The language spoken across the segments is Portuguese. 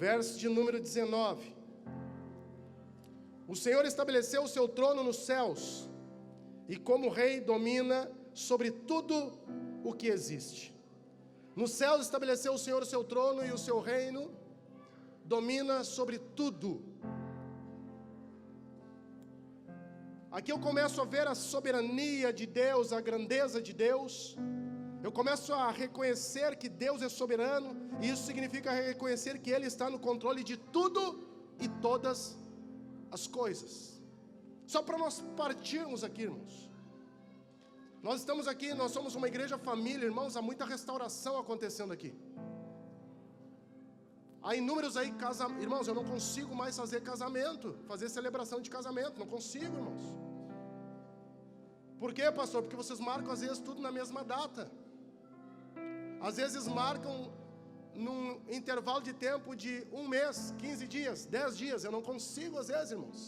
verso de número 19. O Senhor estabeleceu o seu trono nos céus, e como rei domina sobre tudo o que existe. Nos céus estabeleceu o Senhor o seu trono, e o seu reino domina sobre tudo. Aqui eu começo a ver a soberania de Deus, a grandeza de Deus. Eu começo a reconhecer que Deus é soberano, e isso significa reconhecer que Ele está no controle de tudo e todas as coisas. Só para nós partirmos aqui, irmãos. Nós estamos aqui, nós somos uma igreja família, irmãos, há muita restauração acontecendo aqui. Há inúmeros aí casamentos, irmãos, eu não consigo mais fazer casamento, fazer celebração de casamento, não consigo, irmãos. Por quê, pastor? Porque vocês marcam às vezes tudo na mesma data. Às vezes marcam num intervalo de tempo de 1 mês, 15 dias, 10 dias, eu não consigo às vezes, irmãos.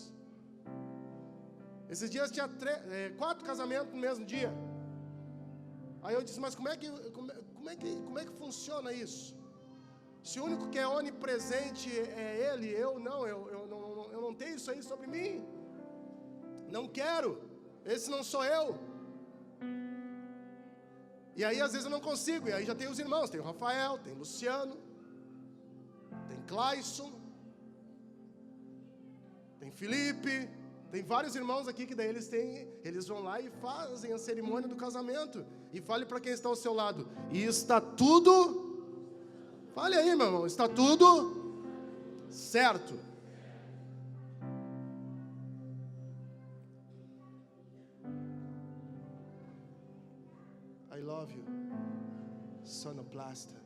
Esses dias tinha 4 casamentos no mesmo dia. Aí eu disse, mas como é que funciona isso? Se o único que é onipresente é Ele, eu não tenho isso aí sobre mim. Não quero, esse não sou eu. E aí às vezes eu não consigo, e aí já tem os irmãos, tem o Rafael, tem o Luciano, tem Clayson, tem Felipe, tem vários irmãos aqui que daí eles vão lá e fazem a cerimônia do casamento. E fale para quem está ao seu lado, e está tudo, fale aí, meu irmão, está tudo certo. I love you, sonoplasta.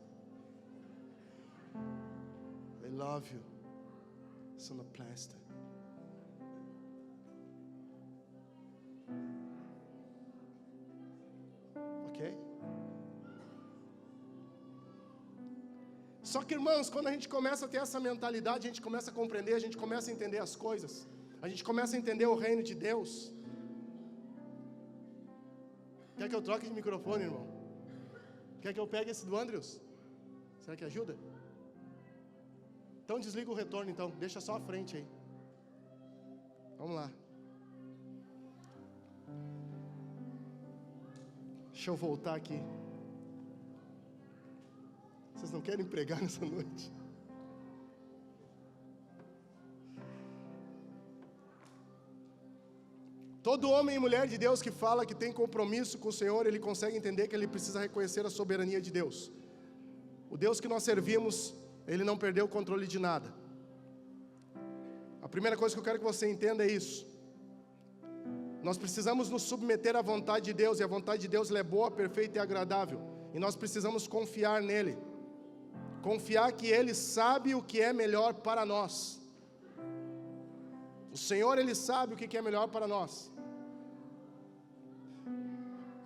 I love you, sonoplasta. Ok? Só que, irmãos, quando a gente começa a ter essa mentalidade, a gente começa a compreender, a gente começa a entender as coisas, a gente começa a entender o reino de Deus. Quer que eu troque de microfone, irmão? Quer que eu pegue esse do Andrews? Será que ajuda? Então desliga o retorno, então. Deixa só a frente aí. Vamos lá. Deixa eu voltar aqui. Vocês não querem pregar nessa noite? Todo homem e mulher de Deus que fala que tem compromisso com o Senhor, ele consegue entender que ele precisa reconhecer a soberania de Deus. O Deus que nós servimos, ele não perdeu o controle de nada. A primeira coisa que eu quero que você entenda é isso. Nós precisamos nos submeter à vontade de Deus, e a vontade de Deus é boa, perfeita e agradável. E nós precisamos confiar nele. Confiar que Ele sabe o que é melhor para nós. O Senhor, Ele sabe o que é melhor para nós.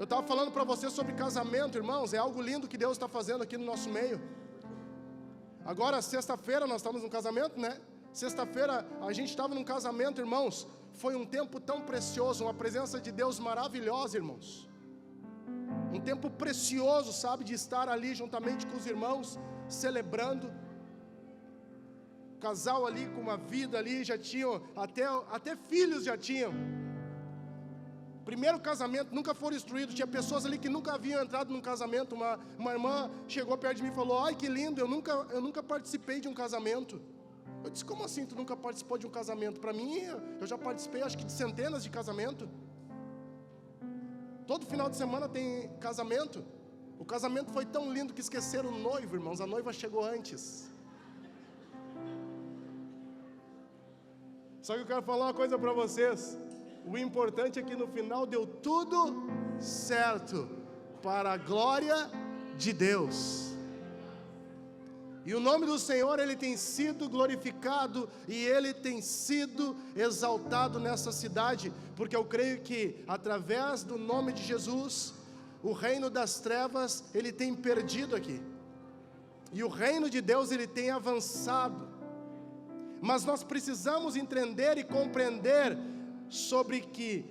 Eu estava falando para você sobre casamento, irmãos. É algo lindo que Deus está fazendo aqui no nosso meio. Agora, sexta-feira, nós estamos num casamento, né? Sexta-feira, a gente estava num casamento, irmãos. Foi um tempo tão precioso, uma presença de Deus maravilhosa, irmãos. Um tempo precioso, sabe, de estar ali juntamente com os irmãos, celebrando. O casal ali com uma vida ali, já tinham, até filhos já tinham. Primeiro casamento, nunca foram instruídos. Tinha pessoas ali que nunca haviam entrado num casamento. Uma irmã chegou perto de mim e falou, ai que lindo, eu nunca participei de um casamento. Eu disse, como assim tu nunca participou de um casamento? Para mim, eu já participei acho que de centenas de casamentos. Todo final de semana tem casamento. O casamento foi tão lindo que esqueceram o noivo, irmãos. A noiva chegou antes. Só que eu quero falar uma coisa para vocês. O importante é que no final deu tudo certo, para a glória de Deus. E o nome do Senhor, Ele tem sido glorificado, e Ele tem sido exaltado nessa cidade, porque eu creio que através do nome de Jesus, o reino das trevas, ele tem perdido aqui, e o reino de Deus, ele tem avançado. Mas nós precisamos entender e compreender sobre que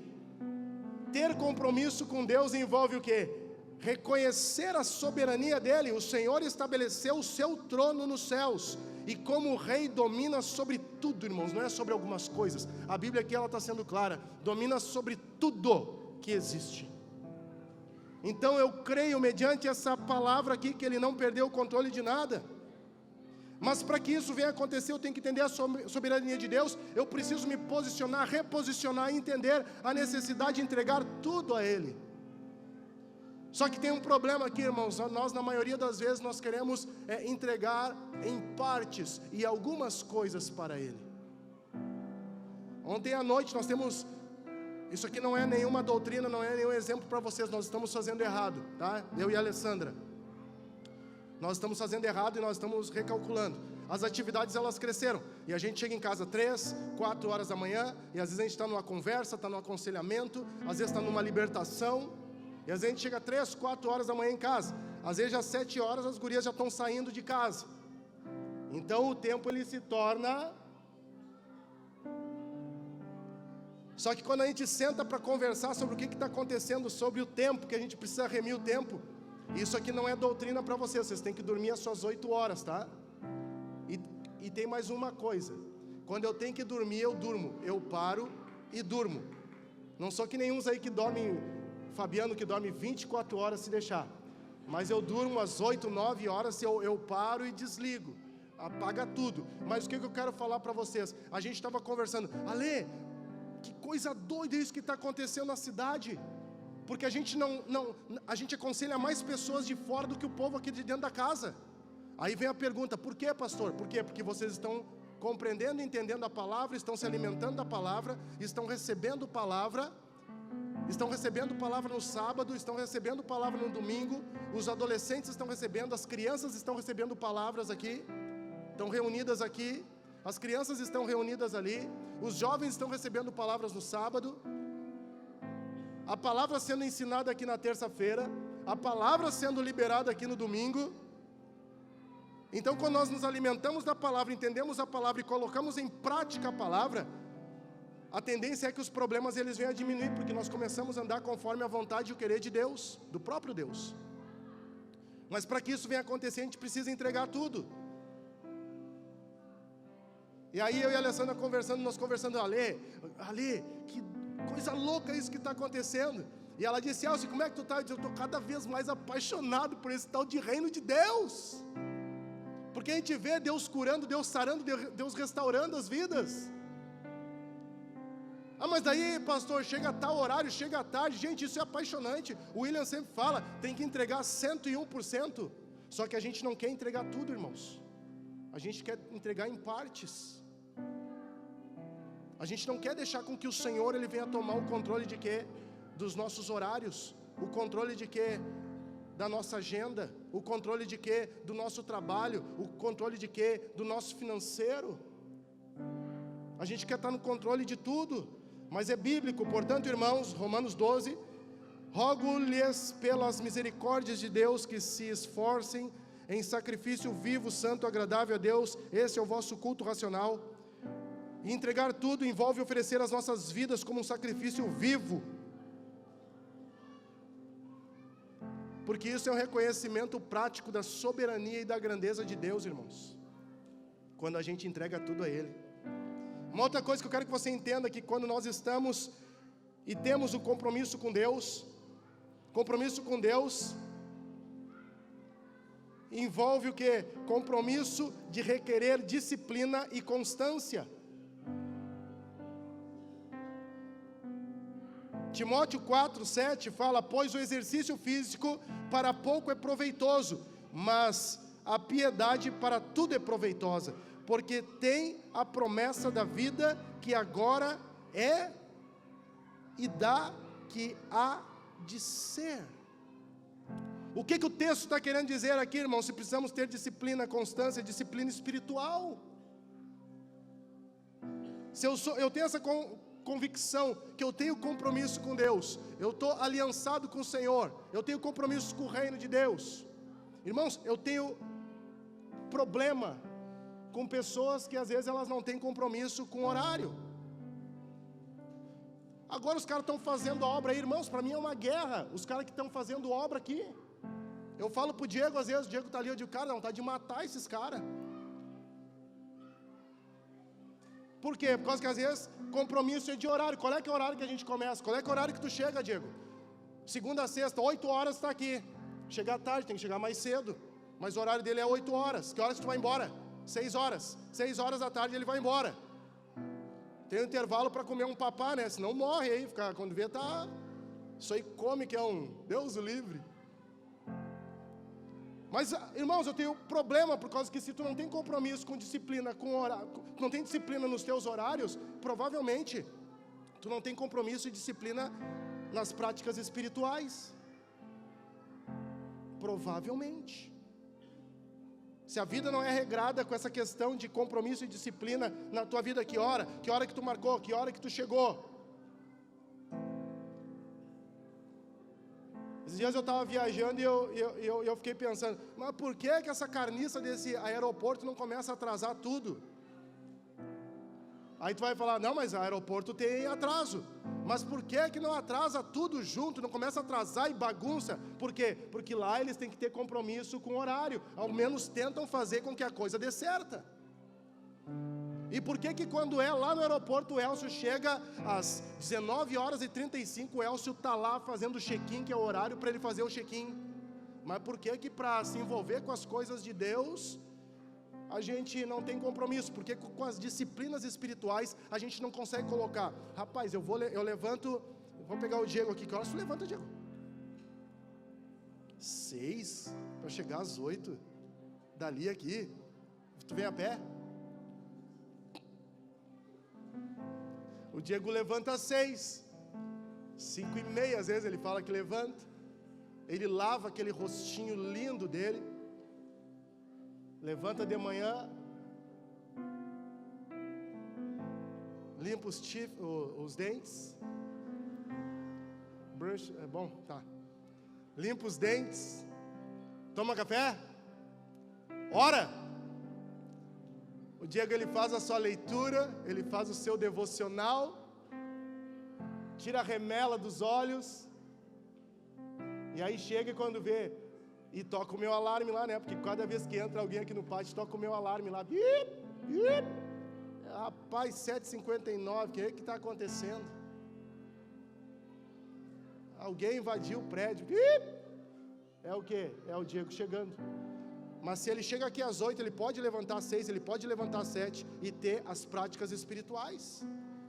ter compromisso com Deus envolve o quê? Reconhecer a soberania dEle. O Senhor estabeleceu o seu trono nos céus, E como rei domina sobre tudo, irmãos, não é sobre algumas coisas. A Bíblia aqui ela está sendo clara, domina sobre tudo que existe. Então eu creio, mediante essa palavra aqui, que Ele não perdeu o controle de nada. Mas para que isso venha acontecer, eu tenho que entender a soberania de Deus. Eu preciso me posicionar, reposicionar e entender a necessidade de entregar tudo a Ele. Só que tem um problema aqui, irmãos. Nós, na maioria das vezes, nós queremos entregar em partes e algumas coisas para Ele. Ontem à noite nós temos... Isso aqui não é nenhuma doutrina, não é nenhum exemplo para vocês. Nós estamos fazendo errado, tá? Eu e a Alessandra. Nós estamos fazendo errado e nós estamos recalculando. As atividades elas cresceram. E a gente chega em casa 3, 4 horas da manhã. E às vezes a gente está numa conversa, está num aconselhamento. Às vezes está numa libertação. E às vezes a gente chega 3, 4 horas da manhã em casa. Às vezes às 7 horas as gurias já estão saindo de casa. Então o tempo ele se torna... Só que quando a gente senta para conversar sobre o que está acontecendo, sobre o tempo, que a gente precisa remir o tempo... Isso aqui não é doutrina para vocês têm que dormir as suas 8 horas, tá? E tem mais uma coisa, quando eu tenho que dormir, eu durmo, eu paro e durmo. Não sou que nem uns aí que dormem, Fabiano que dorme 24 horas se deixar, mas eu durmo às 8, 9 horas, eu paro e desligo, apaga tudo. Mas o que eu quero falar para vocês, a gente estava conversando, Ale, que coisa doida isso que está acontecendo na cidade. Porque a gente a gente aconselha mais pessoas de fora do que o povo aqui de dentro da casa. Aí vem a pergunta, por que, pastor? Por quê? Porque vocês estão compreendendo e entendendo a palavra, estão se alimentando da palavra, estão recebendo palavra no sábado, estão recebendo palavra no domingo, os adolescentes estão recebendo, as crianças estão recebendo palavras aqui, estão reunidas aqui, as crianças estão reunidas ali, os jovens estão recebendo palavras no sábado, a palavra sendo ensinada aqui na terça-feira, a palavra sendo liberada aqui no domingo. Então quando nós nos alimentamos da palavra, entendemos a palavra e colocamos em prática a palavra, a tendência é que os problemas eles venham a diminuir, porque nós começamos a andar conforme a vontade e o querer de Deus, do próprio Deus. Mas para que isso venha a acontecer, a gente precisa entregar tudo. E aí eu e a Alessandra nós conversando, Ale, que coisa louca isso que está acontecendo. E ela disse, Elcio, como é que tu está? Eu estou cada vez mais apaixonado por esse tal de reino de Deus. Porque a gente vê Deus curando, Deus sarando, Deus restaurando as vidas. Ah, mas daí, pastor, chega a tal horário, chega à tarde. Gente, isso é apaixonante. O William sempre fala, tem que entregar 101%. Só que a gente não quer entregar tudo, irmãos. A gente quer entregar em partes. A gente não quer deixar com que o Senhor ele venha tomar o controle de quê? Dos nossos horários, o controle de quê? Da nossa agenda, o controle de quê? Do nosso trabalho, o controle de quê? Do nosso financeiro. A gente quer estar no controle de tudo, mas é bíblico. Portanto, irmãos, Romanos 12, rogo-lhes pelas misericórdias de Deus que se esforcem em sacrifício vivo, santo, agradável a Deus. Esse é o vosso culto racional. E entregar tudo envolve oferecer as nossas vidas como um sacrifício vivo. Porque isso é um reconhecimento prático da soberania e da grandeza de Deus, irmãos. Quando a gente entrega tudo a Ele. Uma outra coisa que eu quero que você entenda é que quando nós estamos e temos o compromisso com Deus envolve o quê? Compromisso de requerer disciplina e constância. Timóteo 4:7 fala, pois o exercício físico para pouco é proveitoso, mas a piedade para tudo é proveitosa, porque tem a promessa da vida que agora é e da que há de ser. O que o texto está querendo dizer aqui, irmão? Se precisamos ter disciplina, constância, disciplina espiritual. Se eu tenho essa convicção que eu tenho compromisso com Deus, eu estou aliançado com o Senhor, eu tenho compromisso com o reino de Deus. Irmãos, eu tenho problema com pessoas que às vezes elas não têm compromisso com o horário. Agora os caras estão fazendo a obra aí, irmãos, para mim é uma guerra, os caras que estão fazendo obra aqui. Eu falo pro Diego, às vezes, o Diego está ali, eu digo, cara, não, está de matar esses caras. Por quê? Por causa que às vezes compromisso é de horário. Qual é que é o horário que a gente começa? Qual é que é o horário que tu chega, Diego? Segunda a sexta, 8 horas está aqui. Chegar tarde, tem que chegar mais cedo. Mas o horário dele é 8 horas. Que horas que tu vai embora? 6 horas. 6 horas da tarde ele vai embora. Tem um intervalo para comer um papá, né? Senão morre aí. Quando vê, tá... Isso aí come que é um... Deus o livre. Mas, irmãos, eu tenho problema por causa que se tu não tem compromisso com disciplina, com horário, não tem disciplina nos teus horários, provavelmente tu não tem compromisso e disciplina nas práticas espirituais. Provavelmente. Se a vida não é regrada com essa questão de compromisso e disciplina na tua vida, que hora que tu marcou, que hora que tu chegou. Esses dias eu estava viajando e eu fiquei pensando, mas por que essa carniça desse aeroporto não começa a atrasar tudo? Aí tu vai falar, não, mas o aeroporto tem atraso. Mas por que não atrasa tudo junto, não começa a atrasar e bagunça? Por quê? Porque lá eles têm que ter compromisso com o horário, ao menos tentam fazer com que a coisa dê certa. E por que quando é lá no aeroporto o Elcio chega às 19h35, o Elcio está lá fazendo o check-in, que é o horário para ele fazer o check-in? Mas por que para se envolver com as coisas de Deus, a gente não tem compromisso? Porque com as disciplinas espirituais, a gente não consegue colocar, rapaz, eu levanto, vamos pegar o Diego aqui, que horas tu levanta, Diego? 6, para chegar às 8, dali aqui, tu vem a pé? O Diego levanta às 6, 5h30, às vezes ele fala que levanta. Ele lava aquele rostinho lindo dele. Levanta de manhã. Limpa os dentes. Brush, é bom, tá. Limpa os dentes. Toma café. Ora. O Diego ele faz a sua leitura, ele faz o seu devocional, tira a remela dos olhos, e aí chega e quando vê, e toca o meu alarme lá, né? Porque cada vez que entra alguém aqui no pátio, toca o meu alarme lá. Rapaz, 7h59, o que está acontecendo? Alguém invadiu o prédio. É o quê? É o Diego chegando. Mas se ele chega aqui às 8, ele pode levantar às 6, ele pode levantar às 7 e ter as práticas espirituais.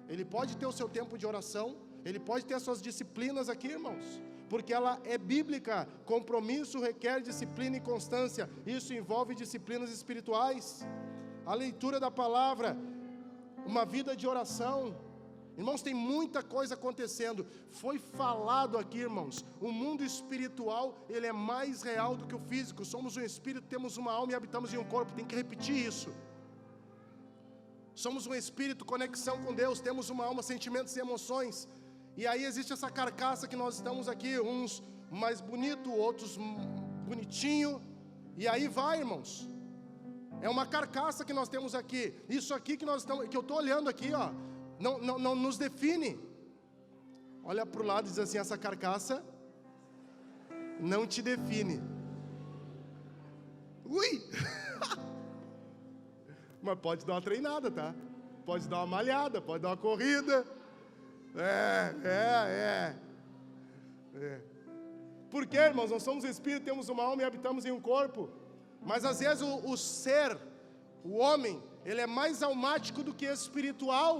Ele pode ter o seu tempo de oração, ele pode ter as suas disciplinas aqui, irmãos, porque ela é bíblica. Compromisso requer disciplina e constância, isso envolve disciplinas espirituais. A leitura da palavra, uma vida de oração. Irmãos, tem muita coisa acontecendo. Foi falado aqui, irmãos, o mundo espiritual, ele é mais real do que o físico. Somos um espírito, temos uma alma e habitamos em um corpo. Tem que repetir isso. Somos um espírito, conexão com Deus, temos uma alma, sentimentos e emoções. E aí existe essa carcaça que nós estamos aqui, uns mais bonito, outros bonitinho. E aí vai, irmãos. É uma carcaça que nós temos aqui. Isso aqui que nós estamos, que eu estou olhando aqui, ó, não nos define. Olha para o lado e diz assim, essa carcaça não te define. Ui! Mas pode dar uma treinada, tá? Pode dar uma malhada, pode dar uma corrida. Por quê, irmãos? Nós somos espírito, temos uma alma e habitamos em um corpo. Mas às vezes o ser, o homem, ele é mais almático do que espiritual.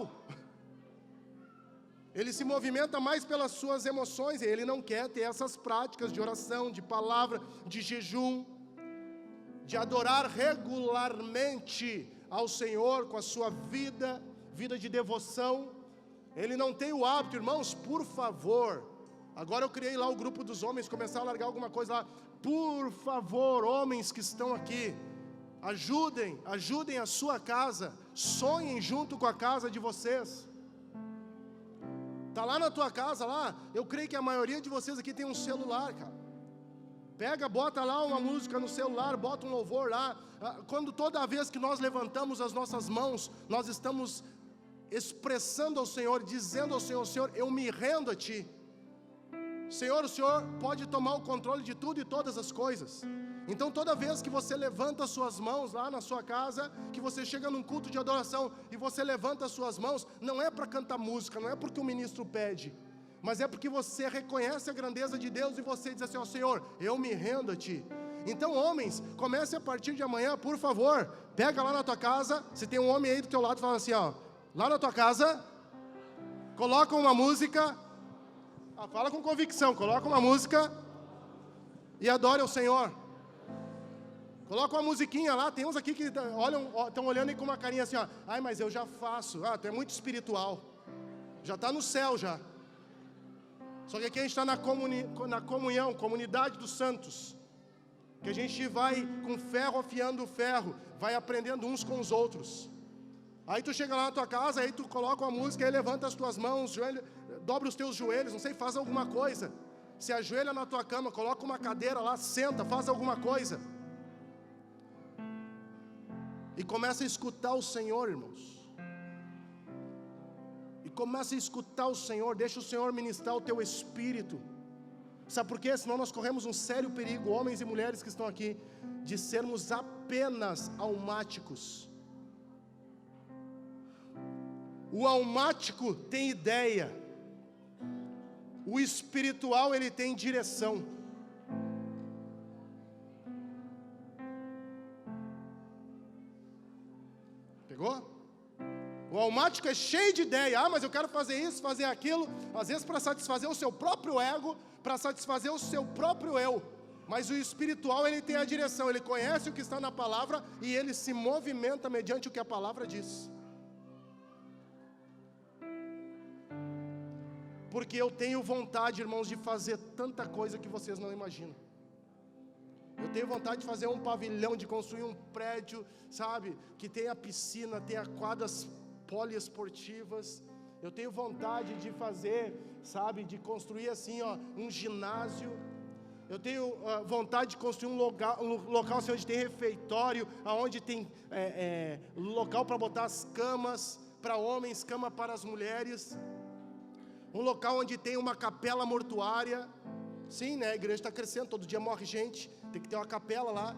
Ele se movimenta mais pelas suas emoções, e ele não quer ter essas práticas de oração, de palavra, de jejum, de adorar regularmente ao Senhor com a sua vida de devoção. Ele não tem o hábito, irmãos, por favor. Agora eu criei lá o grupo dos homens, começar a largar alguma coisa lá. Por favor, homens que estão aqui, ajudem a sua casa, sonhem junto com a casa de vocês. Está lá na tua casa, lá, eu creio que a maioria de vocês aqui tem um celular, cara. Pega, bota lá uma música no celular, bota um louvor lá. Quando toda vez que nós levantamos as nossas mãos, nós estamos expressando ao Senhor, dizendo ao Senhor, Senhor, eu me rendo a Ti. Senhor, o Senhor pode tomar o controle de tudo e todas as coisas. Então toda vez que você levanta as suas mãos lá na sua casa, que você chega num culto de adoração e você levanta as suas mãos, não é para cantar música, não é porque o ministro pede, mas é porque você reconhece a grandeza de Deus e você diz assim: ó Senhor, eu me rendo a Ti. Então homens, comece a partir de amanhã, por favor, pega lá na tua casa, se tem um homem aí do teu lado, fala assim, ó, lá na tua casa, coloca uma música, fala com convicção, coloca uma música e adore ao Senhor. Coloca uma musiquinha lá, tem uns aqui que estão olhando aí com uma carinha assim, ó, ai, mas eu já faço, tu é muito espiritual, já está no céu já. Só que aqui a gente está na comunhão, comunidade dos santos, que a gente vai com ferro afiando o ferro, vai aprendendo uns com os outros. Aí tu chega lá na tua casa, aí tu coloca uma música, aí levanta as tuas mãos, dobra os teus joelhos, não sei, faz alguma coisa. Se ajoelha na tua cama, coloca uma cadeira lá, senta, faz alguma coisa. E começa a escutar o Senhor, irmãos. E começa a escutar o Senhor, deixa o Senhor ministrar o teu espírito. Sabe por quê? Senão nós corremos um sério perigo, homens e mulheres que estão aqui, de sermos apenas almáticos. O almático tem ideia, o espiritual ele tem direção. Pegou? O almático é cheio de ideia, mas eu quero fazer isso, fazer aquilo, às vezes para satisfazer o seu próprio ego, para satisfazer o seu próprio eu. Mas o espiritual ele tem a direção, ele conhece o que está na palavra e ele se movimenta mediante o que a palavra diz. Porque eu tenho vontade, irmãos, de fazer tanta coisa que vocês não imaginam. Eu tenho vontade de fazer um pavilhão, de construir um prédio, sabe, que tenha piscina, tenha quadras poliesportivas. Eu tenho vontade de fazer, sabe, de construir assim, ó, um ginásio. Eu tenho vontade de construir um local assim, onde tem refeitório, onde tem local para botar as camas para homens, cama para as mulheres. Um local onde tem uma capela mortuária. Sim, né? A igreja está crescendo, todo dia morre gente, tem que ter uma capela lá.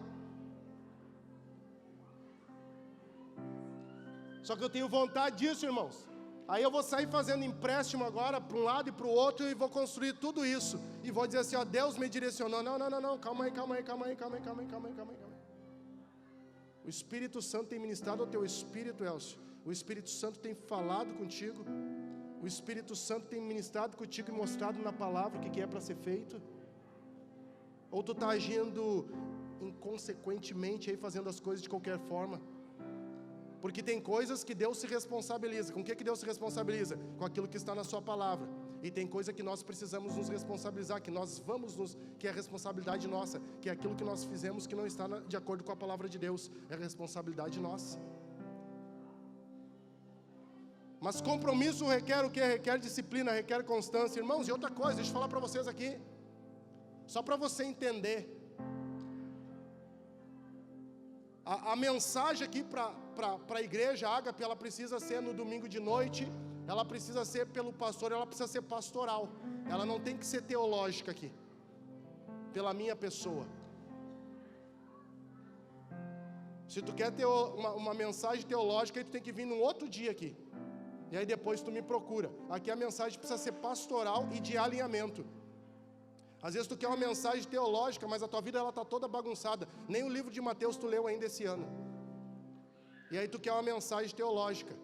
Só que eu tenho vontade disso, irmãos. Aí eu vou sair fazendo empréstimo agora para um lado e para o outro e vou construir tudo isso. E vou dizer assim, ó, Deus me direcionou. Não, calma aí. O Espírito Santo tem ministrado ao teu espírito, Elcio. O Espírito Santo tem falado contigo. O Espírito Santo tem ministrado contigo e mostrado na palavra o que é para ser feito? Ou tu está agindo inconsequentemente, aí, fazendo as coisas de qualquer forma? Porque tem coisas que Deus se responsabiliza. Com o que Deus se responsabiliza? Com aquilo que está na sua palavra. E tem coisa que nós precisamos nos responsabilizar, que é a responsabilidade nossa, que é aquilo que nós fizemos que não está de acordo com a palavra de Deus. É a responsabilidade nossa. Mas compromisso requer o quê? Requer disciplina, requer constância. Irmãos, e outra coisa, deixa eu falar para vocês aqui, só para você entender. A mensagem aqui para a igreja Ágape, ela precisa ser no domingo de noite, ela precisa ser pelo pastor, ela precisa ser pastoral. Ela não tem que ser teológica aqui, pela minha pessoa. Se tu quer ter uma mensagem teológica, aí tu tem que vir num outro dia aqui. E aí depois tu me procura. Aqui a mensagem precisa ser pastoral e de alinhamento. Às vezes tu quer uma mensagem teológica, mas a tua vida ela está toda bagunçada. Nem o livro de Mateus tu leu ainda esse ano. E aí tu quer uma mensagem teológica.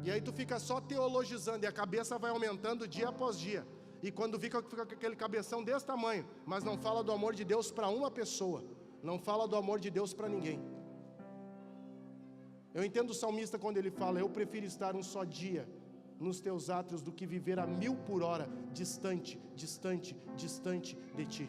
E aí tu fica só teologizando e a cabeça vai aumentando dia após dia. E quando fica com aquele cabeção desse tamanho, mas não fala do amor de Deus para uma pessoa. Não fala do amor de Deus para ninguém. Eu entendo o salmista quando ele fala, eu prefiro estar um só dia nos teus átrios do que viver a 1000 por hora, distante de ti.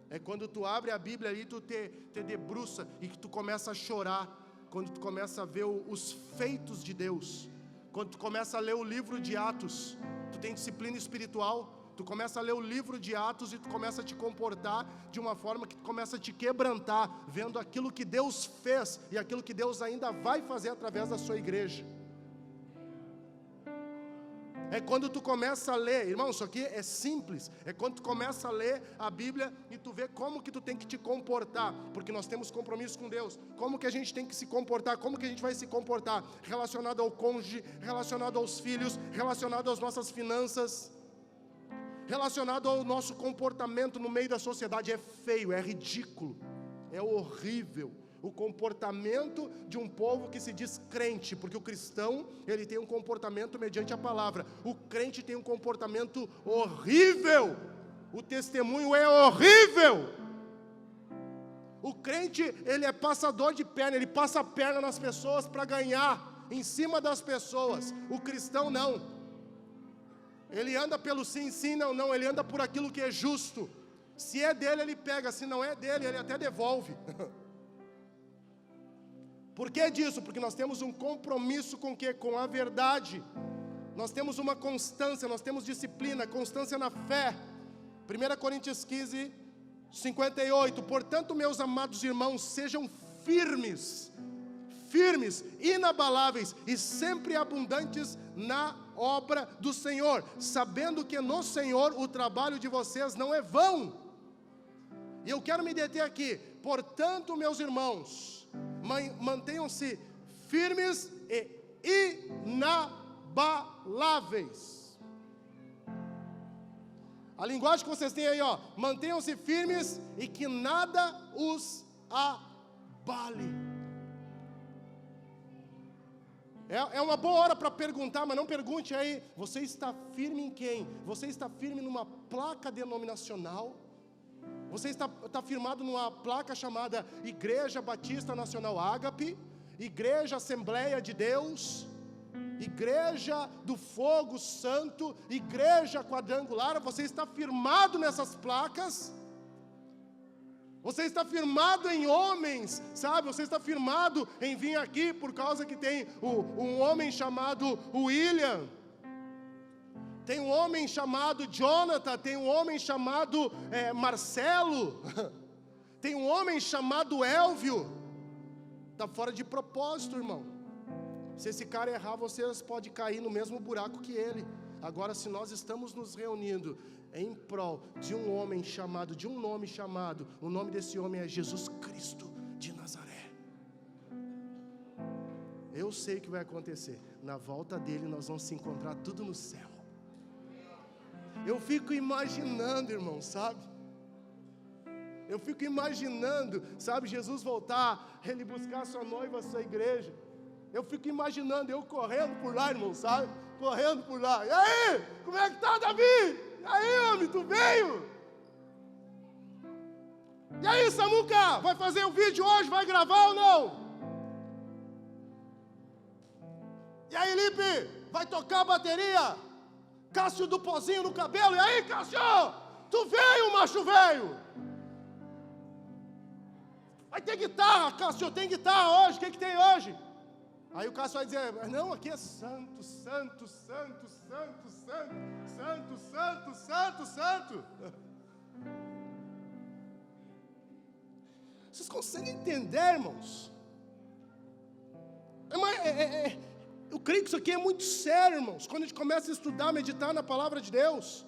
É quando tu abre a Bíblia ali, tu te debruça e que tu começa a chorar, quando tu começa a ver os feitos de Deus, quando tu começa a ler o livro de Atos, tu tem disciplina espiritual, tu começa a ler o livro de Atos e tu começa a te comportar de uma forma que tu começa a te quebrantar, vendo aquilo que Deus fez e aquilo que Deus ainda vai fazer através da sua igreja. É quando tu começa a ler, irmão, isso aqui é simples. É quando tu começa a ler a Bíblia e tu vê como que tu tem que te comportar, porque nós temos compromisso com Deus. Como que a gente tem que se comportar, como que a gente vai se comportar relacionado ao cônjuge, relacionado aos filhos, relacionado às nossas finanças, relacionado ao nosso comportamento no meio da sociedade. É feio, é ridículo, é horrível o comportamento de um povo que se diz crente, porque o cristão, ele tem um comportamento mediante a palavra. O crente tem um comportamento horrível, o testemunho é horrível. O crente, ele é passador de perna, ele passa a perna nas pessoas para ganhar em cima das pessoas. O cristão não, ele anda pelo sim, sim, não, não, ele anda por aquilo que é justo. Se é dele ele pega, se não é dele ele até devolve. Por que disso? Porque nós temos um compromisso com o quê? Com a verdade. Nós temos uma constância, nós temos disciplina, constância na fé. 1 Coríntios 15, 58. Portanto, meus amados irmãos, sejam firmes, inabaláveis e sempre abundantes na obra do Senhor, sabendo que no Senhor o trabalho de vocês não é vão. E eu quero me deter aqui. Portanto, meus irmãos, mantenham-se firmes e inabaláveis. A linguagem que vocês têm aí, ó, mantenham-se firmes e que nada os abale. É uma boa hora para perguntar, mas não pergunte aí, você está firme em quem? Você está firme numa placa denominacional? Você está firmado numa placa chamada Igreja Batista Nacional Ágape, Igreja Assembleia de Deus, Igreja do Fogo Santo, Igreja Quadrangular? Você está firmado nessas placas? Você está firmado em homens, sabe? Você está firmado em vir aqui por causa que tem um homem chamado William, tem um homem chamado Jonathan, tem um homem chamado Marcelo, tem um homem chamado Elvio. Está fora de propósito, irmão. Se esse cara errar, vocês podem cair no mesmo buraco que ele. Agora, se nós estamos nos reunindo em prol de um homem chamado, de um nome chamado, o nome desse homem é Jesus Cristo de Nazaré. Eu sei o que vai acontecer. Na volta dele nós vamos se encontrar tudo no céu. Eu fico imaginando, irmão, sabe? Eu fico imaginando, sabe, Jesus voltar, ele buscar sua noiva, sua igreja. Eu fico imaginando eu correndo por lá, irmão, sabe? Correndo por lá. E aí, como é que tá, Davi? E aí, homem, tu veio? E aí, Samuca, vai fazer o vídeo hoje? Vai gravar ou não? E aí, Lipe, vai tocar a bateria? Cássio do pozinho no cabelo. E aí, Cássio, tu veio, macho velho? Vai ter guitarra, Cássio, tem guitarra hoje. O que tem hoje? Aí o Cássio vai dizer, não, aqui é santo, santo, santo, santo, santo, santo, santo, santo, santo. Vocês conseguem entender, irmãos? Eu creio que isso aqui é muito sério, irmãos. Quando a gente começa a estudar, meditar na palavra de Deus,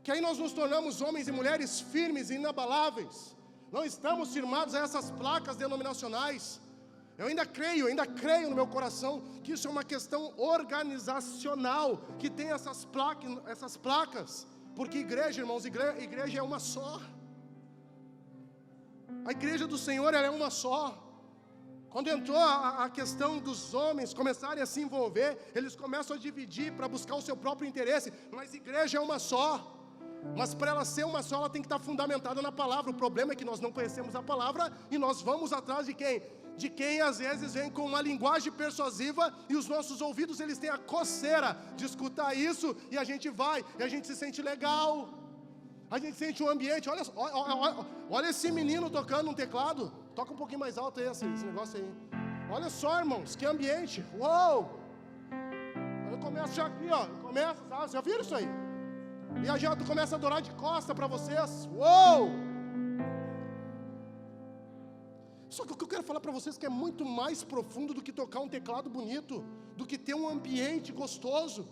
que aí nós nos tornamos homens e mulheres firmes e inabaláveis. Não estamos firmados a essas placas denominacionais. Eu ainda creio no meu coração que isso é uma questão organizacional, que tem essas placas, porque igreja, irmãos, igreja é uma só. A igreja do Senhor, ela é uma só. Quando entrou a questão dos homens começarem a se envolver, eles começam a dividir para buscar o seu próprio interesse, mas igreja é uma só. Mas para ela ser uma só, ela tem que estar fundamentada na palavra. O problema é que nós não conhecemos a palavra e nós vamos atrás de quem? De quem às vezes vem com uma linguagem persuasiva e os nossos ouvidos eles têm a coceira de escutar isso e a gente vai, e a gente se sente legal, a gente sente um ambiente. Olha esse menino tocando um teclado, toca um pouquinho mais alto aí esse negócio aí. Olha só, irmãos, que ambiente, uou! Eu começo já aqui, ó, sabe? Vocês já viram isso aí? E já tu começa a adorar de costa para vocês, uou! Só que o que eu quero falar para vocês é que é muito mais profundo do que tocar um teclado bonito, do que ter um ambiente gostoso.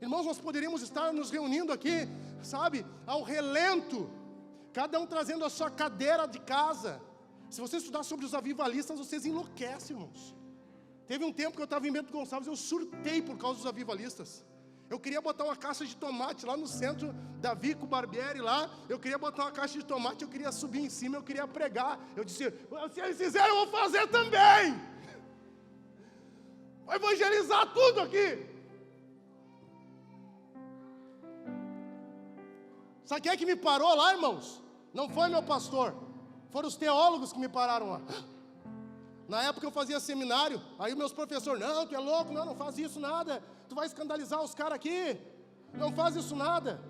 Irmãos, nós poderíamos estar nos reunindo aqui, sabe, ao relento, cada um trazendo a sua cadeira de casa. Se você estudar sobre os avivalistas, vocês enlouquecem, irmãos. Teve um tempo que eu estava em Bento Gonçalves, eu surtei por causa dos avivalistas. Eu queria botar uma caixa de tomate lá no centro da Vico Barbieri lá. Eu queria botar uma caixa de tomate, eu queria subir em cima, eu queria pregar. Eu disse, se eles fizeram, eu vou fazer também. Vou evangelizar tudo aqui. Sabe quem é que me parou lá, irmãos? Não foi meu pastor, foram os teólogos que me pararam lá. Na época eu fazia seminário, aí meus professores, não, tu é louco, não faz isso nada, tu vai escandalizar os caras aqui, não faz isso nada.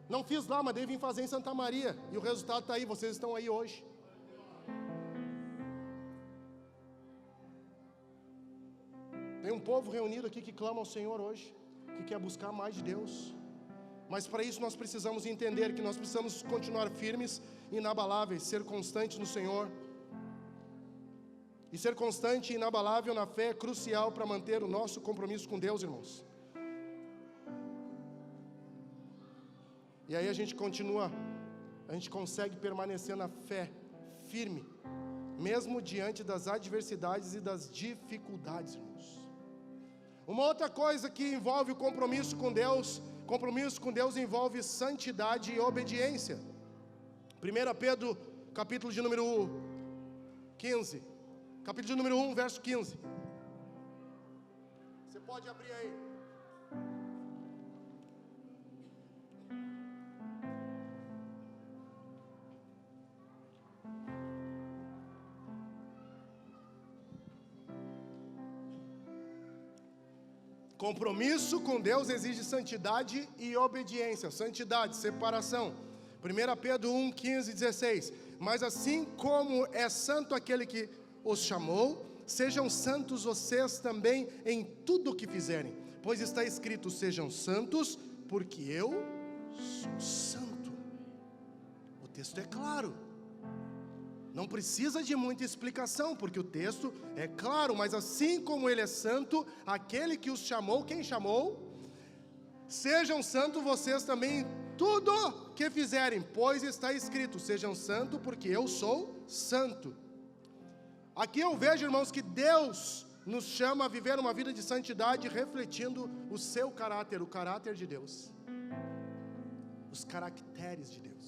Não fiz lá, mas daí vim fazer em Santa Maria, e o resultado está aí, vocês estão aí hoje. Tem um povo reunido aqui que clama ao Senhor hoje, que quer buscar mais de Deus. Mas para isso nós precisamos entender que nós precisamos continuar firmes, inabaláveis, ser constantes no Senhor. E ser constante e inabalável na fé é crucial para manter o nosso compromisso com Deus, irmãos. E aí a gente consegue permanecer na fé, firme, mesmo diante das adversidades e das dificuldades, irmãos. Uma outra coisa que envolve o compromisso com Deus envolve santidade e obediência. 1 Pedro, capítulo de número 15. Capítulo de número 1, verso 15. Você pode abrir aí. Compromisso com Deus exige santidade e obediência. Santidade, separação. 1 Pedro 1, 15 e 16. Mas assim como é santo aquele que os chamou, sejam santos vocês também em tudo o que fizerem, pois está escrito, sejam santos, porque eu sou santo. O texto é claro, não precisa de muita explicação, porque o texto é claro, mas assim como ele é santo, aquele que os chamou, quem chamou? Sejam santos vocês também em tudo que fizerem, pois está escrito, sejam santos, porque eu sou santo. Aqui eu vejo, irmãos, que Deus nos chama a viver uma vida de santidade, refletindo o seu caráter, o caráter de Deus, os caracteres de Deus.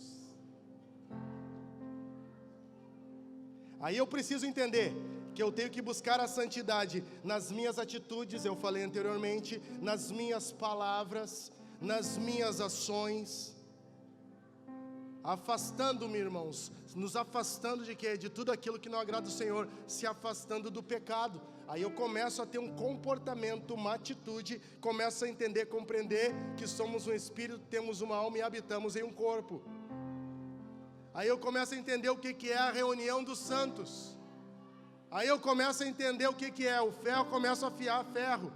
Aí eu preciso entender que eu tenho que buscar a santidade nas minhas atitudes, eu falei anteriormente, nas minhas palavras, nas minhas ações, afastando-me, irmãos, nos afastando de quê? De tudo aquilo que não agrada o Senhor, se afastando do pecado. Aí eu começo a ter um comportamento, uma atitude, começo a entender, compreender que somos um espírito, temos uma alma e habitamos em um corpo. Aí eu começo a entender o que é a reunião dos santos. Aí eu começo a entender o que é o ferro, começo a afiar ferro.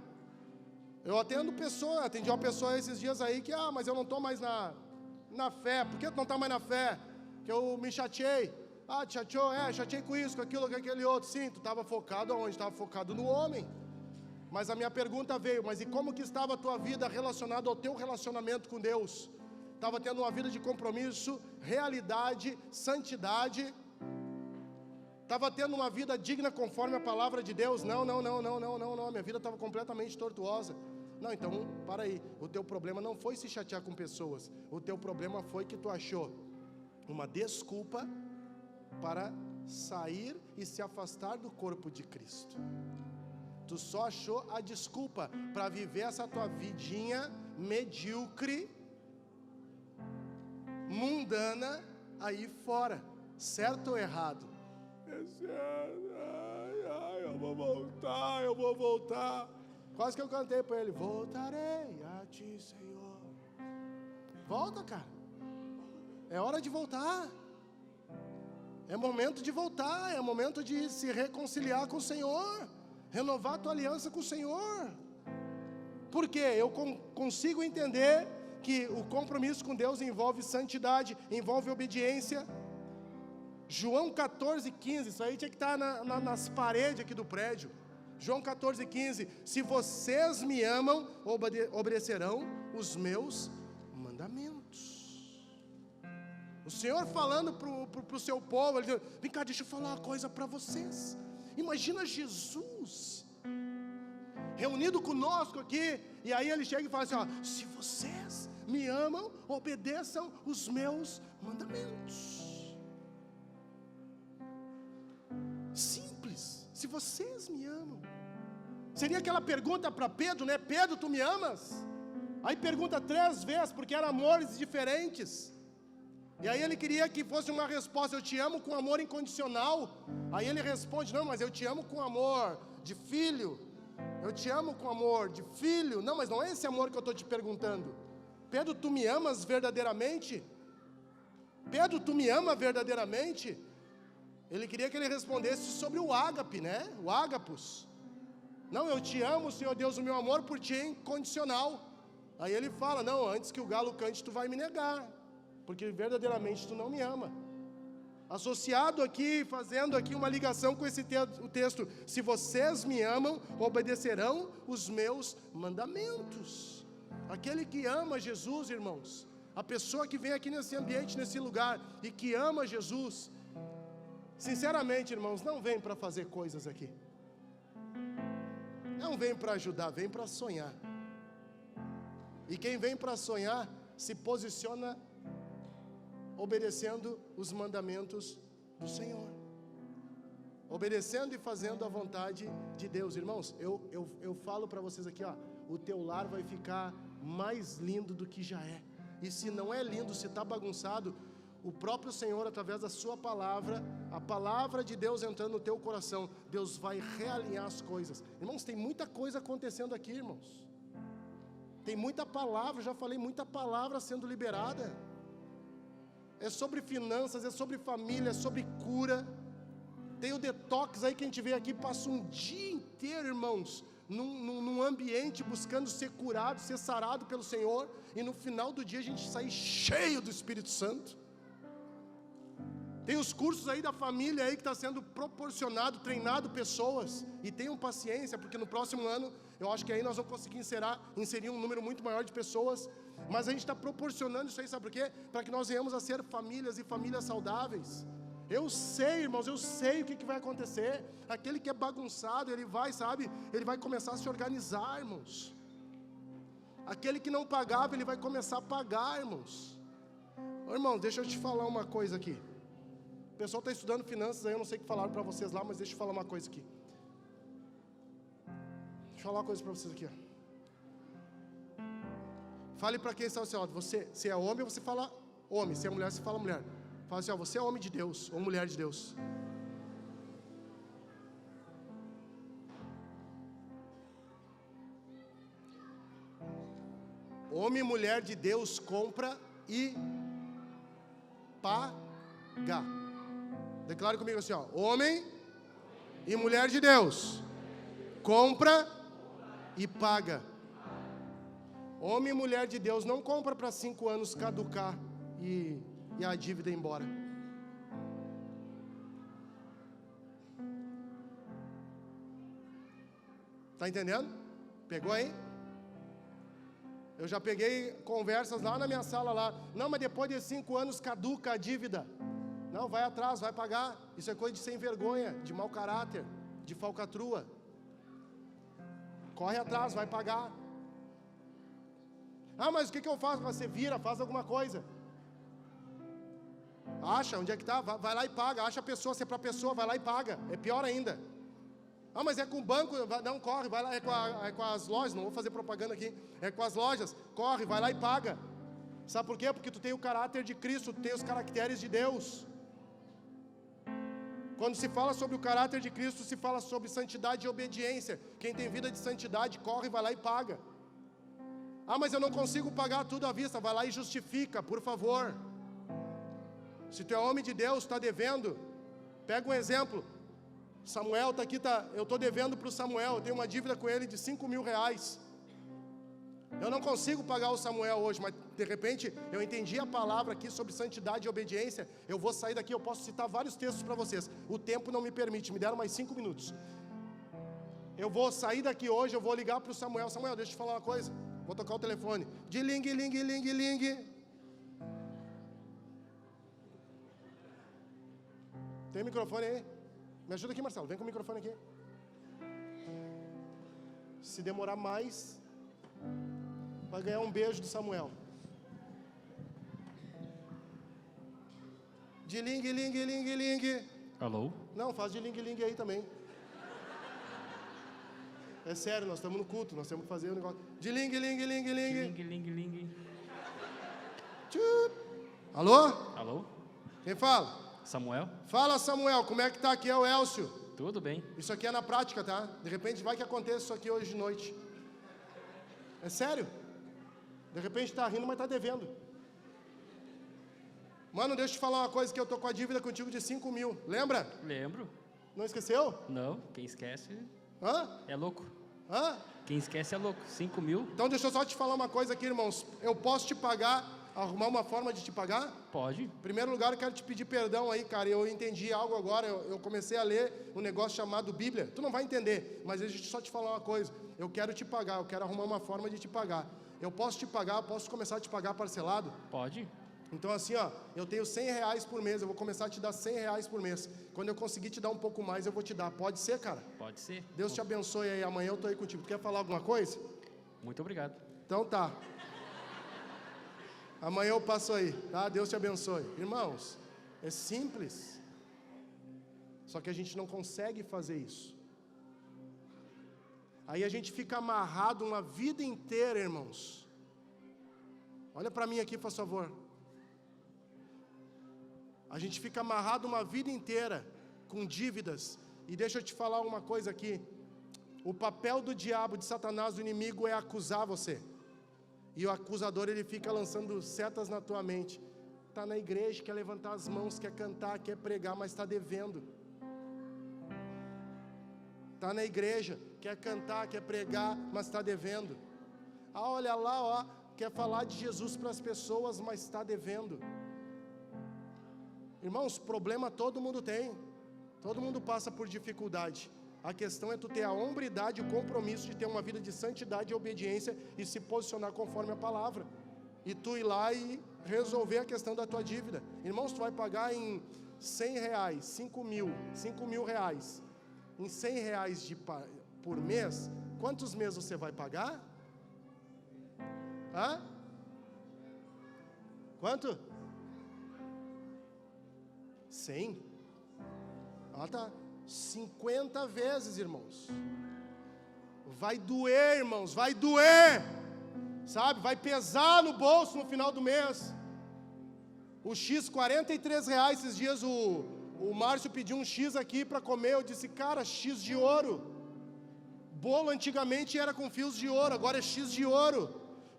Eu atendi uma pessoa esses dias aí que, mas eu não estou mais na fé. Por que tu não está mais na fé? Que eu me chateei. Te chateou? Chateei com isso, com aquilo, com aquele outro. Sim, tu estava focado aonde? Estava focado no homem. Mas a minha pergunta veio, mas e como que estava a tua vida relacionada ao teu relacionamento com Deus? Estava tendo uma vida de compromisso, realidade, santidade? Estava tendo uma vida digna conforme a palavra de Deus? Não, minha vida estava completamente tortuosa. Não, então, para aí, o teu problema não foi se chatear com pessoas, o teu problema foi que tu achou uma desculpa para sair e se afastar do corpo de Cristo. Tu só achou a desculpa para viver essa tua vidinha medíocre, mundana, aí fora, certo ou errado? Eu vou voltar. Quase que eu cantei para ele, voltarei a ti, Senhor. Volta, cara. É hora de voltar. É momento de voltar, é momento de se reconciliar com o Senhor, renovar a tua aliança com o Senhor. Porque eu consigo entender que o compromisso com Deus envolve santidade, envolve obediência. João 14, 15, isso aí tinha que estar nas paredes aqui do prédio. João 14,15, se vocês me amam, obedecerão os meus mandamentos. O Senhor falando para o seu povo, ele diz, vem cá, deixa eu falar uma coisa para vocês. Imagina Jesus reunido conosco aqui, e aí ele chega e fala assim, ó, se vocês me amam, obedeçam os meus mandamentos. Simples, se vocês me amam. Seria aquela pergunta para Pedro, né? Pedro, tu me amas? Aí pergunta 3 vezes, porque eram amores diferentes. E aí ele queria que fosse uma resposta, eu te amo com amor incondicional. Aí ele responde, não, mas eu te amo com amor de filho. Eu te amo com amor de filho. Não, mas não é esse amor que eu estou te perguntando. Pedro, tu me amas verdadeiramente? Pedro, tu me ama verdadeiramente? Ele queria que ele respondesse sobre o ágape, né? O ágapos. Não, eu te amo, Senhor Deus, o meu amor por ti é incondicional. Aí ele fala, não, antes que o galo cante, tu vai me negar, porque verdadeiramente tu não me ama. Associado aqui, fazendo aqui uma ligação com esse o texto, se vocês me amam, obedecerão os meus mandamentos. Aquele que ama Jesus, irmãos, a pessoa que vem aqui nesse ambiente, nesse lugar, e que ama Jesus, sinceramente, irmãos, não vem para fazer coisas aqui. Não vem para ajudar, vem para sonhar. E quem vem para sonhar, se posiciona obedecendo os mandamentos do Senhor. Obedecendo e fazendo a vontade de Deus. Irmãos, eu falo para vocês aqui, ó, o teu lar vai ficar mais lindo do que já é. E se não é lindo, se está bagunçado, o próprio Senhor, através da sua palavra, a palavra de Deus entrando no teu coração, Deus vai realinhar as coisas. Irmãos, tem muita coisa acontecendo aqui, irmãos. Tem muita palavra, já falei, muita palavra sendo liberada. É sobre finanças, é sobre família, é sobre cura. Tem o detox aí que a gente vê aqui, passa um dia inteiro, irmãos, num ambiente buscando ser curado, ser sarado pelo Senhor, e no final do dia a gente sai cheio do Espírito Santo. Tem os cursos aí da família aí que está sendo proporcionado, treinado pessoas, e tenham paciência, porque no próximo ano, eu acho que aí nós vamos conseguir inserir um número muito maior de pessoas, mas a gente está proporcionando isso aí, sabe por quê? Para que nós venhamos a ser famílias e famílias saudáveis. Eu sei, irmãos, eu sei o que vai acontecer. Aquele que é bagunçado, ele vai, sabe, ele vai começar a se organizar, irmãos. Aquele que não pagava, ele vai começar a pagar, irmãos. Ô, irmão, deixa eu te falar uma coisa aqui. O pessoal está estudando finanças aí, eu não sei o que falaram para vocês lá, mas deixa eu falar uma coisa aqui. Deixa eu falar uma coisa para vocês aqui, ó. Fale para quem está ao seu lado. Se é homem, você fala homem. Se é mulher, você fala mulher. Fala assim, ó, você é homem de Deus ou mulher de Deus. Homem e mulher de Deus compra e paga. Declare comigo assim, ó, homem e mulher de Deus compra e paga. Homem e mulher de Deus não compra para 5 anos caducar e a dívida ir embora. Tá entendendo? Pegou aí? Eu já peguei conversas lá na minha sala lá. Não, mas depois de 5 anos caduca a dívida. Não, vai atrás, vai pagar. Isso é coisa de sem vergonha, de mau caráter, de falcatrua. Corre atrás, vai pagar. Ah, mas o que eu faço? Você vira, faz alguma coisa. Acha, onde é que está? Vai lá e paga. Acha a pessoa, se é para a pessoa, vai lá e paga. É pior ainda. Ah, mas é com o banco, não, corre, vai lá, é com as lojas, não vou fazer propaganda aqui. É com as lojas, corre, vai lá e paga. Sabe por quê? Porque tu tem o caráter de Cristo, tu tem os caracteres de Deus. Quando se fala sobre o caráter de Cristo, se fala sobre santidade e obediência. Quem tem vida de santidade, corre, vai lá e paga. Ah, mas eu não consigo pagar tudo à vista. Vai lá e justifica, por favor. Se tu é homem de Deus, está devendo, pega um exemplo. Samuel está aqui, eu estou devendo para o Samuel, eu tenho uma dívida com ele de 5 mil reais. Eu não consigo pagar o Samuel hoje, mas de repente eu entendi a palavra aqui sobre santidade e obediência. Eu vou sair daqui, eu posso citar vários textos para vocês. O tempo não me permite, me deram mais 5 minutos. Eu vou sair daqui hoje, eu vou ligar para o Samuel. Samuel, deixa eu te falar uma coisa. Vou tocar o telefone. De ling, ling, ling, ling. Tem microfone aí? Me ajuda aqui, Marcelo. Vem com o microfone aqui. Se demorar mais, vai ganhar um beijo do Samuel. De ling, ling, ling, ling. Alô? Não, faz de ling, ling aí também. É sério, nós estamos no culto, nós temos que fazer o negócio. De ling, ling, ling, ling. Ling, ling, ling. Alô? Alô? Quem fala? Samuel? Fala, Samuel, como é que tá? Aqui é o Elcio. Tudo bem. Isso aqui é na prática, tá? De repente vai que aconteça isso aqui hoje de noite. É sério? De repente tá rindo, mas tá devendo. Mano, deixa eu te falar uma coisa, que eu tô com a dívida contigo de 5 mil. Lembra? Lembro. Não esqueceu? Não, quem esquece Hã? é louco. Hã? Quem esquece é louco. 5 mil? Então deixa eu só te falar uma coisa aqui, irmãos. Eu posso te pagar, arrumar uma forma de te pagar? Pode. Em primeiro lugar, eu quero te pedir perdão aí, cara. Eu entendi algo agora. Eu comecei a ler um negócio chamado Bíblia. Tu não vai entender, mas deixa eu só te falar uma coisa. Eu quero te pagar, eu quero arrumar uma forma de te pagar. Eu posso te pagar, posso começar a te pagar parcelado? Pode. Então assim, ó, eu tenho 100 reais por mês, eu vou começar a te dar 100 reais por mês. Quando eu conseguir te dar um pouco mais, eu vou te dar. Pode ser, cara? Pode ser. Deus te abençoe aí, amanhã eu tô aí contigo. Tu quer falar alguma coisa? Muito obrigado. Então tá. Amanhã eu passo aí, tá? Deus te abençoe. Irmãos, é simples. Só que a gente não consegue fazer isso. Aí a gente fica amarrado uma vida inteira, irmãos. Olha para mim aqui, por favor. A gente fica amarrado uma vida inteira com dívidas. E deixa eu te falar uma coisa aqui. O papel do diabo, de Satanás, do inimigo, é acusar você. E o acusador, ele fica lançando setas na tua mente. Está na igreja, quer levantar as mãos, quer cantar, quer pregar, mas está devendo. Está na igreja, quer cantar, quer pregar, mas está devendo. Ah, olha lá, ó, quer falar de Jesus para as pessoas, mas está devendo. Irmãos, problema todo mundo tem. Todo mundo passa por dificuldade. A questão é tu ter a hombridade e o compromisso de ter uma vida de santidade e obediência e se posicionar conforme a palavra. E tu ir lá e resolver a questão da tua dívida. Irmãos, tu vai pagar em 100 reais, 5 mil reais. Em 100 reais por mês, quantos meses você vai pagar? Hã? Quanto? 100? Ah, tá. 50 vezes, irmãos. Vai doer, irmãos, vai doer. Sabe, vai pesar no bolso no final do mês. O X, 43 reais, esses dias o Márcio pediu um X aqui para comer. Eu disse, cara, X de ouro. Bolo antigamente era com fios de ouro, agora é X de ouro.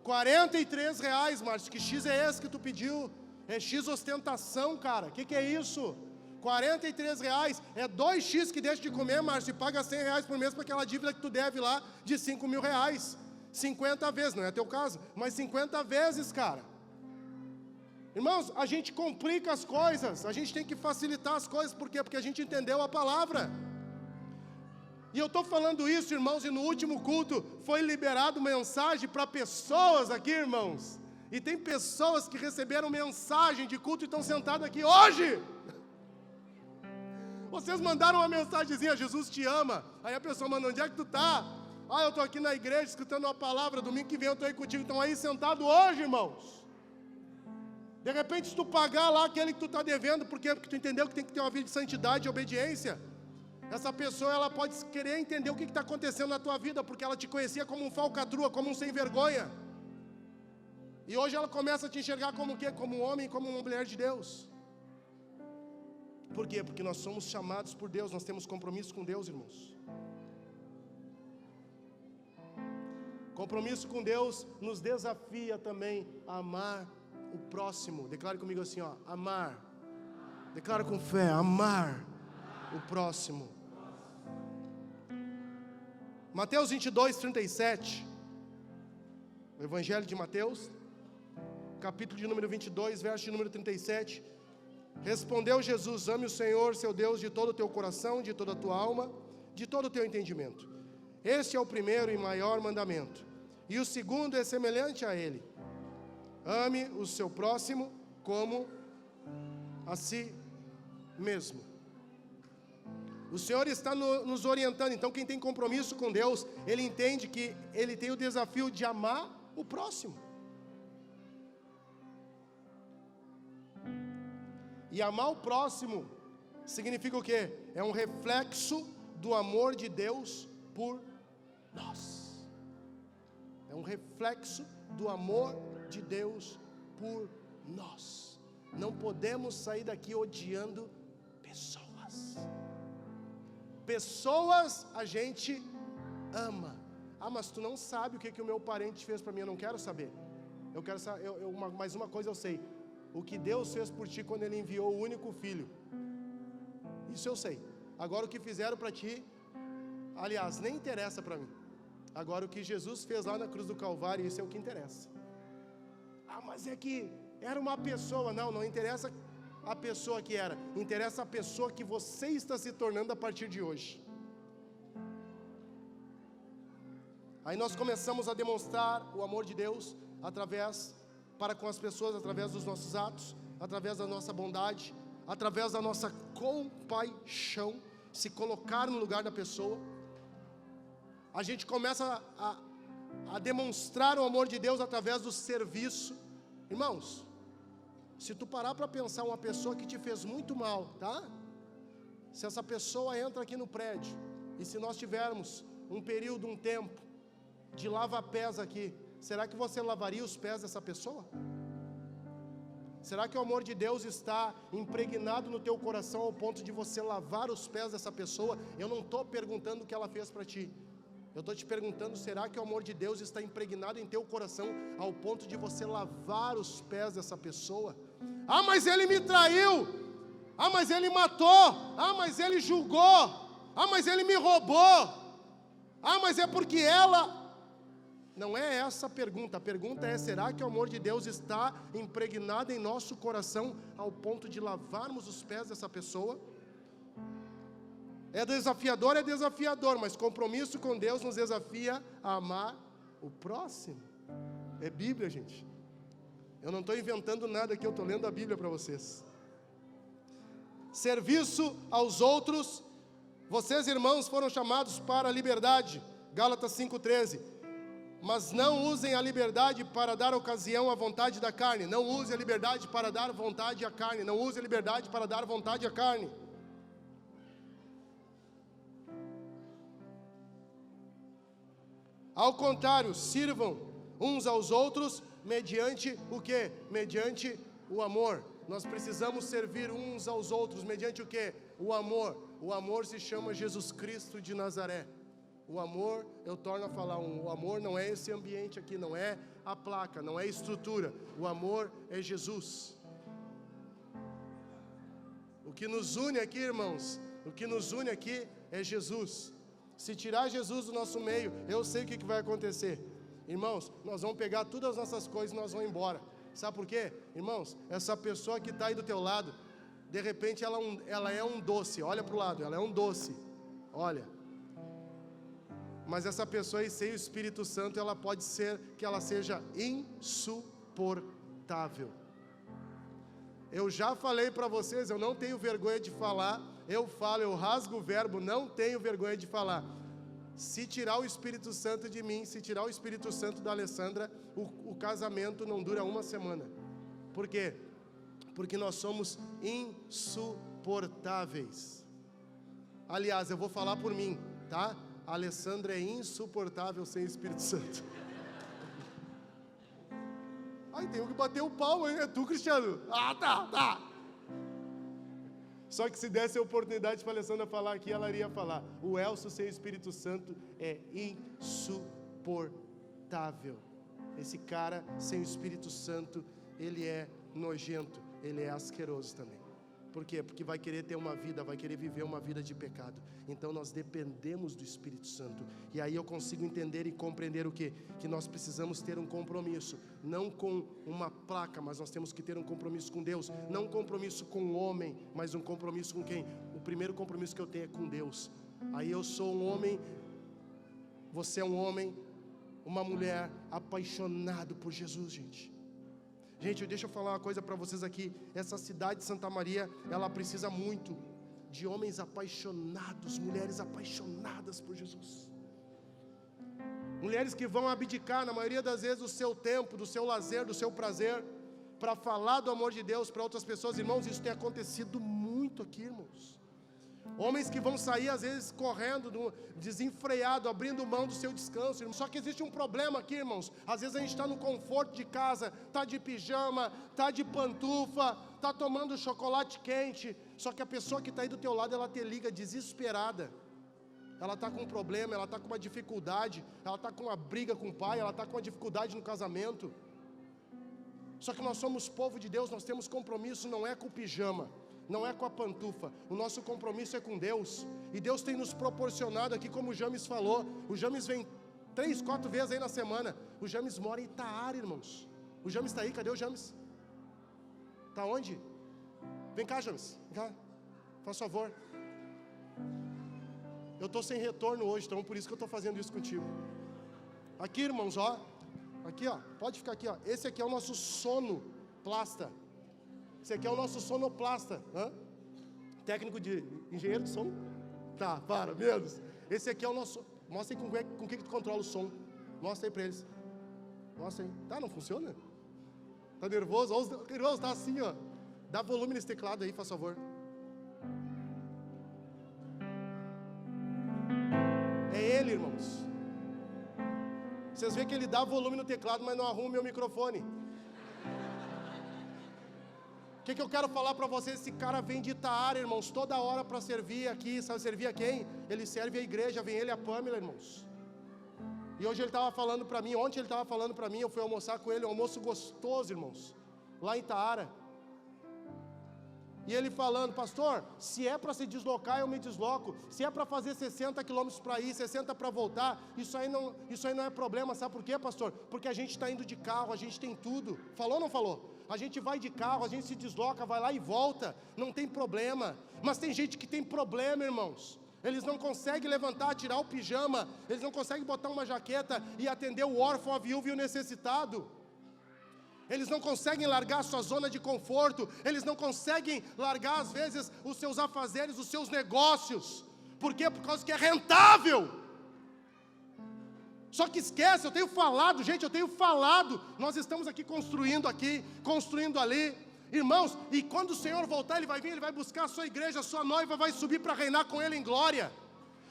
43 reais, Márcio, que X é esse que tu pediu? É X ostentação, cara, o que é isso? 43 reais, é 2x que deixa de comer, Márcio, e paga 100 reais por mês para aquela dívida que tu deve lá de 5 mil reais. 50 vezes, não é teu caso, mas 50 vezes, cara. Irmãos, a gente complica as coisas, a gente tem que facilitar as coisas, por quê? Porque a gente entendeu a palavra. E eu estou falando isso, irmãos, e no último culto foi liberado mensagem para pessoas aqui, irmãos. E tem pessoas que receberam mensagem de culto e estão sentadas aqui hoje. Vocês mandaram uma mensagenzinha, Jesus te ama. Aí a pessoa manda, onde é que tu está? Ah, eu estou aqui na igreja escutando uma palavra, domingo que vem eu estou aí contigo. Estão aí sentados hoje, irmãos. De repente, se tu pagar lá aquele que tu está devendo, por quê? Porque tu entendeu que tem que ter uma vida de santidade e obediência. Essa pessoa, ela pode querer entender o que está acontecendo na tua vida, porque ela te conhecia como um falcatrua, como um sem vergonha. E hoje ela começa a te enxergar como o quê? Como um homem, como uma mulher de Deus. Por quê? Porque nós somos chamados por Deus, nós temos compromisso com Deus, irmãos. Compromisso com Deus nos desafia também a amar o próximo. Declare comigo assim, ó, amar. Declara com fé, amar o próximo. Mateus 22, 37. O Evangelho de Mateus, capítulo de número 22, verso de número 37. Respondeu Jesus, ame o Senhor, seu Deus, de todo o teu coração, de toda a tua alma, de todo o teu entendimento. Este é o primeiro e maior mandamento. E o segundo é semelhante a ele: ame o seu próximo como a si mesmo. O Senhor está nos orientando. Então quem tem compromisso com Deus, ele entende que ele tem o desafio de amar o próximo. E amar o próximo significa o quê? É um reflexo do amor de Deus por nós. É um reflexo do amor de Deus por nós. Não podemos sair daqui odiando pessoas. Pessoas a gente ama. Ah, mas tu não sabe o que o meu parente fez para mim. Eu não quero saber. Eu quero saber. Mas uma coisa eu sei: o que Deus fez por ti quando Ele enviou o único filho. Isso eu sei. Agora o que fizeram para ti, aliás, nem interessa para mim. Agora o que Jesus fez lá na cruz do Calvário, isso é o que interessa. Ah, mas é que era uma pessoa. Não interessa a pessoa que era. Interessa a pessoa que você está se tornando a partir de hoje. Aí nós começamos a demonstrar o amor de Deus para com as pessoas, através dos nossos atos, através da nossa bondade, através da nossa compaixão, se colocar no lugar da pessoa. A gente começa a demonstrar o amor de Deus através do serviço. Irmãos, se tu parar para pensar uma pessoa que te fez muito mal, tá? Se essa pessoa entra aqui no prédio, e se nós tivermos um período, um tempo de lava-pés aqui, será que você lavaria os pés dessa pessoa? Será que o amor de Deus está impregnado no teu coração ao ponto de você lavar os pés dessa pessoa? Eu não estou perguntando o que ela fez para ti. Eu estou te perguntando, será que o amor de Deus está impregnado em teu coração ao ponto de você lavar os pés dessa pessoa? Ah, mas ele me traiu. Ah, mas ele matou. Ah, mas ele julgou. Ah, mas ele me roubou. Ah, mas é porque ela... Não é essa a pergunta é: será que o amor de Deus está impregnado em nosso coração ao ponto de lavarmos os pés dessa pessoa? É desafiador, mas compromisso com Deus nos desafia a amar o próximo. É Bíblia, gente. Eu não estou inventando nada aqui, eu estou lendo a Bíblia para vocês. Serviço aos outros. Vocês, irmãos, foram chamados para a liberdade. Gálatas 5,13. Mas não usem a liberdade para dar ocasião à vontade da carne. Não use a liberdade para dar vontade à carne. Não use a liberdade para dar vontade à carne. Ao contrário, sirvam uns aos outros mediante o quê? Mediante o amor. Nós precisamos servir uns aos outros mediante o quê? O amor. O amor se chama Jesus Cristo de Nazaré. O amor, eu torno a falar, o amor não é esse ambiente aqui, não é a placa, não é a estrutura. O amor é Jesus. O que nos une aqui, irmãos, o que nos une aqui é Jesus. Se tirar Jesus do nosso meio, eu sei o que vai acontecer. Irmãos, nós vamos pegar todas as nossas coisas e nós vamos embora. Sabe por quê? Irmãos, essa pessoa que está aí do teu lado, de repente ela é um doce. Olha para o lado, ela é um doce. Olha. Mas essa pessoa aí sem o Espírito Santo, ela pode ser que ela seja insuportável. Eu já falei para vocês, eu não tenho vergonha de falar. Eu falo, eu rasgo o verbo, não tenho vergonha de falar. Se tirar o Espírito Santo de mim, se tirar o Espírito Santo da Alessandra, o casamento não dura uma semana. Por quê? Porque nós somos insuportáveis. Aliás, eu vou falar por mim, tá? A Alessandra é insuportável sem o Espírito Santo. Ai, tenho que bater o palmo, hein? É tu, Cristiano? Ah, tá. Só que se desse a oportunidade para a Alessandra falar aqui, ela iria falar. O Elcio sem o Espírito Santo é insuportável. Esse cara sem o Espírito Santo, ele é nojento, ele é asqueroso também. Por quê? Porque vai querer ter uma vida, vai querer viver uma vida de pecado. Então nós dependemos do Espírito Santo. E aí eu consigo entender e compreender o quê? Que nós precisamos ter um compromisso, não com uma placa, mas nós temos que ter um compromisso com Deus. Não um compromisso com o homem, mas um compromisso com quem? O primeiro compromisso que eu tenho é com Deus. Aí eu sou um homem Você é um homem, uma mulher apaixonado por Jesus, gente. Gente, deixa eu falar uma coisa para vocês aqui. Essa cidade de Santa Maria, ela precisa muito de homens apaixonados, mulheres apaixonadas por Jesus. Mulheres que vão abdicar, na maioria das vezes, do seu tempo, do seu lazer, do seu prazer, para falar do amor de Deus para outras pessoas. Irmãos, isso tem acontecido muito aqui, irmãos. Homens que vão sair, às vezes, correndo, desenfreado, abrindo mão do seu descanso, irmãos. Só que existe um problema aqui, irmãos. Às vezes a gente está no conforto de casa, está de pijama, está de pantufa, está tomando chocolate quente. Só que a pessoa que está aí do teu lado, ela te liga desesperada. Ela está com um problema, ela está com uma dificuldade, ela está com uma briga com o pai, ela está com uma dificuldade no casamento. Só que nós somos povo de Deus, nós temos compromisso, não é com o pijama, não é com a pantufa, o nosso compromisso é com Deus. E Deus tem nos proporcionado aqui, como o James falou. O James vem 3, 4 vezes aí na semana. O James mora em Itaara, irmãos. O James está aí, cadê o James? Está onde? Vem cá, James, vem cá, faz favor. Eu estou sem retorno hoje, então por isso que eu estou fazendo isso contigo. Aqui, irmãos, ó. Aqui, ó. Pode ficar aqui, ó. Esse aqui é o nosso sonoplasta. Esse aqui é o nosso sonoplasta. Técnico de engenheiro de som. Tá, para, menos. Esse aqui é o nosso... Mostra aí com que tu controla o som. Mostra aí para eles. Mostra aí. Tá, não funciona? Tá nervoso? Irmãos, tá assim, ó. Dá volume nesse teclado aí, faz favor. É ele, irmãos. Vocês veem que ele dá volume no teclado, mas não arruma o meu microfone. O que eu quero falar para vocês? Esse cara vem de Itaara, irmãos, toda hora para servir aqui. Sabe servir a quem? Ele serve a igreja, vem ele e a Pamela, irmãos. E hoje ele estava falando para mim, ontem ele estava falando para mim, eu fui almoçar com ele, um almoço gostoso, irmãos, lá em Itaara. E ele falando, pastor, se é para se deslocar, eu me desloco. Se é para fazer 60 quilômetros para ir, 60 para voltar, isso aí não é problema. Sabe por quê, pastor? Porque a gente está indo de carro, a gente tem tudo. Falou ou não falou? A gente vai de carro, a gente se desloca, vai lá e volta. Não tem problema. Mas tem gente que tem problema, irmãos. Eles não conseguem levantar, tirar o pijama. Eles não conseguem botar uma jaqueta e atender o órfão, a viúva e o necessitado. Eles não conseguem largar a sua zona de conforto. Eles não conseguem largar, às vezes, os seus afazeres, os seus negócios. Por quê? Por causa que é rentável. Só que esquece, eu tenho falado, gente, eu tenho falado. Nós estamos aqui, construindo ali. Irmãos, e quando o Senhor voltar, Ele vai vir, Ele vai buscar a sua igreja, a sua noiva vai subir para reinar com Ele em glória.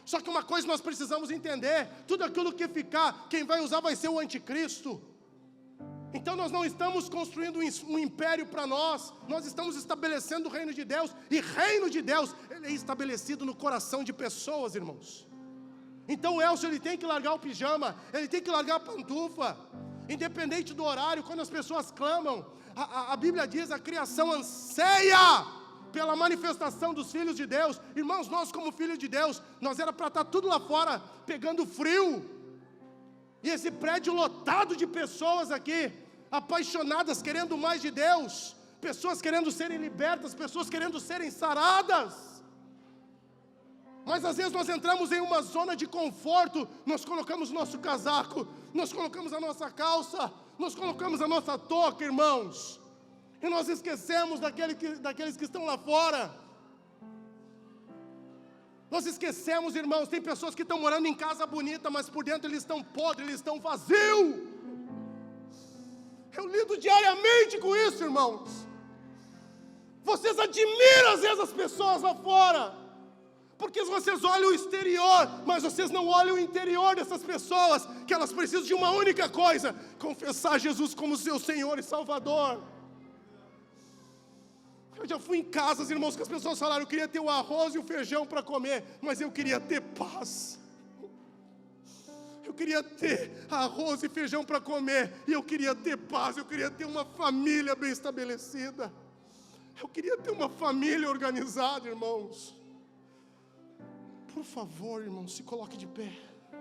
Só que uma coisa nós precisamos entender: tudo aquilo que ficar, quem vai usar vai ser o anticristo. Então nós não estamos construindo um império para nós estamos estabelecendo o reino de Deus, e reino de Deus, ele é estabelecido no coração de pessoas, irmãos. Então o Elcio, ele tem que largar o pijama, ele tem que largar a pantufa, independente do horário, quando as pessoas clamam, a Bíblia diz, a criação anseia pela manifestação dos filhos de Deus. Irmãos, nós como filhos de Deus, nós era para estar tudo lá fora, pegando frio. E esse prédio lotado de pessoas aqui, apaixonadas, querendo mais de Deus, pessoas querendo serem libertas, pessoas querendo serem saradas. Mas às vezes nós entramos em uma zona de conforto, nós colocamos o nosso casaco, nós colocamos a nossa calça, nós colocamos a nossa touca, irmãos, e nós esquecemos daqueles que estão lá fora. Nós esquecemos, irmãos, tem pessoas que estão morando em casa bonita, mas por dentro eles estão podres, eles estão vazios. Eu lido diariamente com isso, irmãos. Vocês admiram às vezes as pessoas lá fora, porque vocês olham o exterior, mas vocês não olham o interior dessas pessoas, que elas precisam de uma única coisa: confessar Jesus como seu Senhor e Salvador. Eu já fui em casas, irmãos, que as pessoas falaram: eu queria ter o arroz e o feijão para comer, mas eu queria ter paz. Eu queria ter arroz e feijão para comer, e eu queria ter paz, eu queria ter uma família bem estabelecida. Eu queria ter uma família organizada, irmãos. Por favor, irmãos, se coloque de pé.